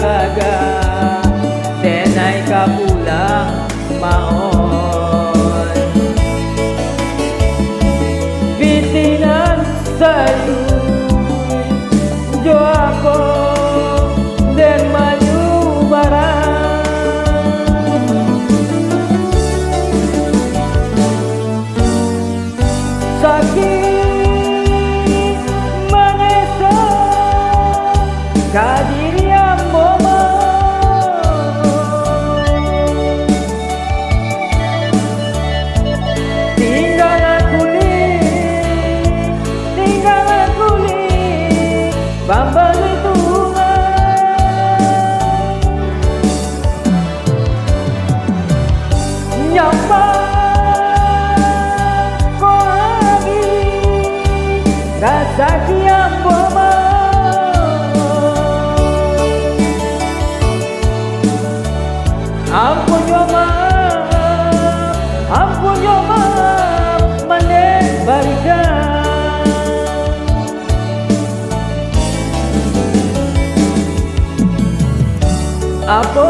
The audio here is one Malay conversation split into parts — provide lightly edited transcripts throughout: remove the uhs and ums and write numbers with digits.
daraga denai ka pulang maon pitinan sayu jo ako den maju barang sakit manesa kadirian mama tinggal aku li bambang itu nyapa ko lagi rasa kiam mama ampun yo maaf maneh balikan apo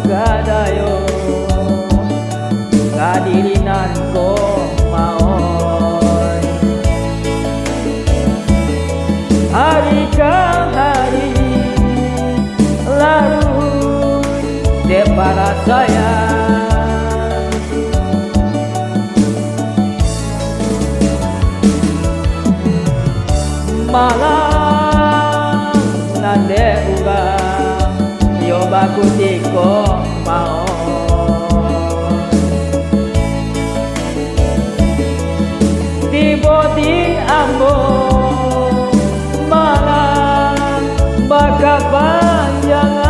gadayo kadirinan ko maon hari ka hari larut de para sayang malam nande urang yo bakutiko maon tibo di ambo malam baka panjangan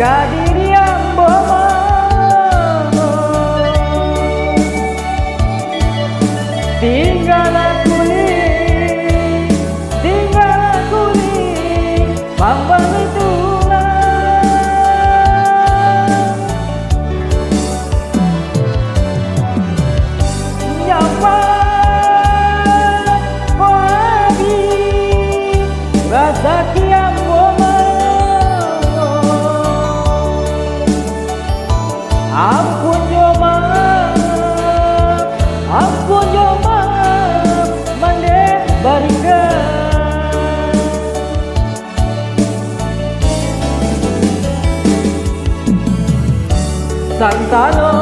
kadirian mama tinggal aku li bambang itulah nyapa ko lagi rasa kiam mama ampun yo maaf mande barikan santano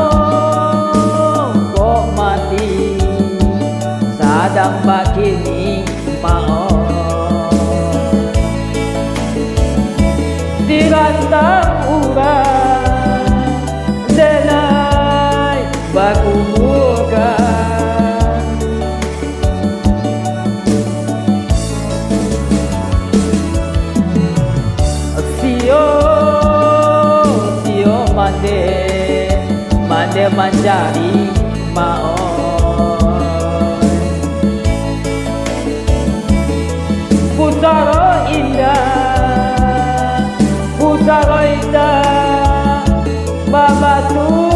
kok mati sadang bakini maon dirantang urang denai baku bukan sio mande mencari maon pusara indah babatu